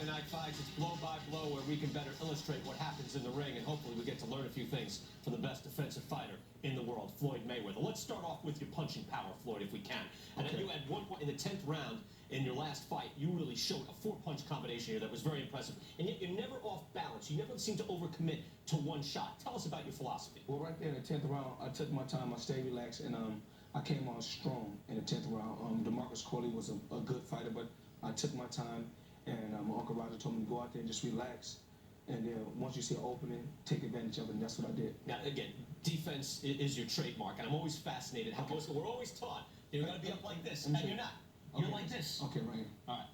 Friday Night Fights. It's blow by blow, where we can better illustrate what happens in the ring, and hopefully we get to learn a few things from the best defensive fighter in the world, Floyd Mayweather. Let's start off with your punching power, Floyd, if we can. And Okay. you had one point in the 10th round in your last fight, you really showed a 4-punch combination here that was very impressive. And yet you're never off balance. You never seem to overcommit to one shot. Tell us about your philosophy. Well, right there in the 10th round, I took my time, I stayed relaxed, and I came on strong in the 10th round. DeMarcus Corley was a good fighter, but I took my time, and my Uncle Roger told me to go out there and just relax. And then once you see an opening, take advantage of it, and that's what I did. Now, again, defense is your trademark, and I'm always fascinated how we're always taught you're going to be up like this, and you're not. You're like this. Okay, right here. All right.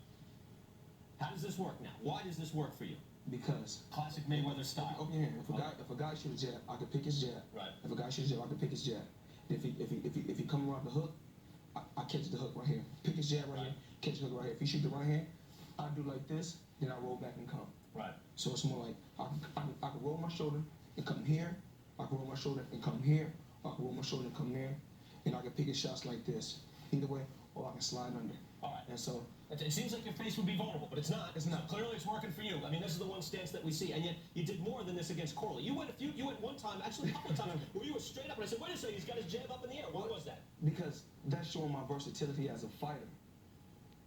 How does this work now? Why does this work for you? Because classic Mayweather style. Okay, here. If a guy shoots a jab, I can pick his jab. Right. If a guy shoots a jab, I can pick his jab. If he come around the hook, I catch the hook right here. Pick his jab right here. Catch the hook right here. If he shoot the right hand, I do like this, then I roll back and come. Right. So it's more like I can roll my shoulder and come here. I can roll my shoulder and come here. I can roll my shoulder and come there. And I can pick his shots like this. Either way, or I can slide under. All right. And so it seems like your face would be vulnerable, but it's not. It's not. So clearly, it's working for you. I mean, this is the one stance that we see, and yet you did more than this against Corley. You went one time, actually a couple of times, where you were straight up, and I said, wait a second, he's got his jab up in the air. What was that? Because that's showing my versatility as a fighter.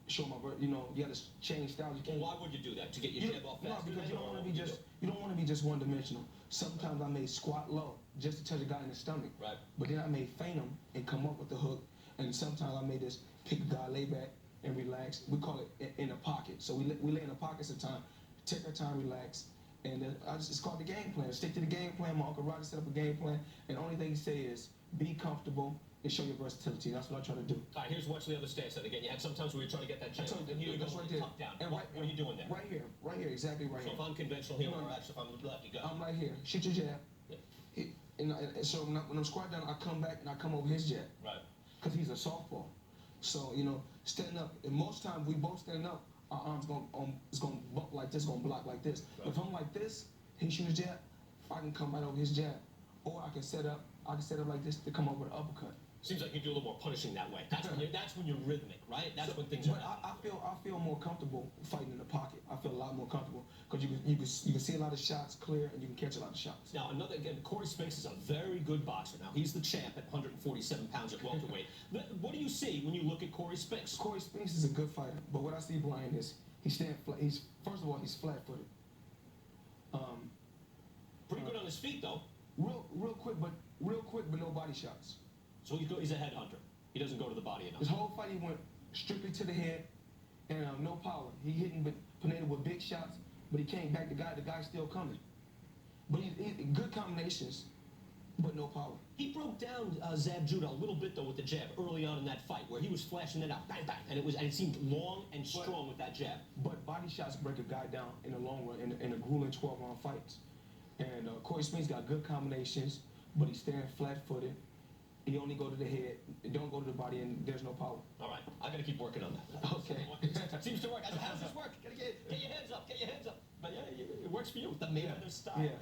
Show my, you got to change styles. You can't. Why would you do that? To get your jab off fast? No, because you don't want to be just one-dimensional. Sometimes I may squat low just to touch a guy in the stomach. Right. But then I may feint him and come up with the hook. And sometimes I may just pick a guy, lay back, and relax. We call it in a pocket. So we lay in a pocket sometimes, take our time, relax, and then it's called the game plan. Stick to the game plan. My Uncle Roger set up a game plan, and the only thing he say is be comfortable and show your versatility. That's what I try to do. All right, here's watch the other stance. And again, you had sometimes where you're trying to get that jab, and you go right there. tuck down. And what are you doing there? Right here, exactly right here. So if I'm conventional here, or actually if I'm lefty, go. I'm right here. Shoot your jab. Yeah. And so when I'm squat down, I come back and I come over his jab. Right. Because he's a softball. So, standing up, and most times we both stand up, our arms is going to bump like this, going to block like this. Right. If I'm like this, he shoots a jab, I can come right over his jab. Or I can set up like this to come over the uppercut. Seems like you do a little more punishing that way. That's when you're rhythmic, right? That's when things are happening. I feel more comfortable fighting in the pocket. I feel a lot more comfortable because you can see a lot of shots clear and you can catch a lot of shots. Now, Corey Spinks is a very good boxer. Now, he's the champ at 147 pounds at welterweight. What do you see when you look at Corey Spinks? Corey Spinks is a good fighter, but what I see, Brian, is he's first of all, he's flat-footed. Pretty good on his feet, though. Real quick, but no body shots. So he's a headhunter. He doesn't go to the body enough. His whole fight, he went strictly to the head and no power. He hitting Pineda with big shots, but he came back. The guy's still coming. But he good combinations, but no power. He broke down Zab Judah a little bit, though, with the jab early on in that fight, where he was flashing it out, bang, bang, and it seemed long and strong with that jab. But body shots break a guy down in the long run in a grueling 12-round fights. And Corey Spinks got good combinations, but he's staying flat-footed. He only go to the head, don't go to the body, and there's no power. All right, I got to keep working on that. Okay. It seems to work. How does this work? Get your hands up, get your hands up. But yeah, it works for you, the Mayweather style. Yeah.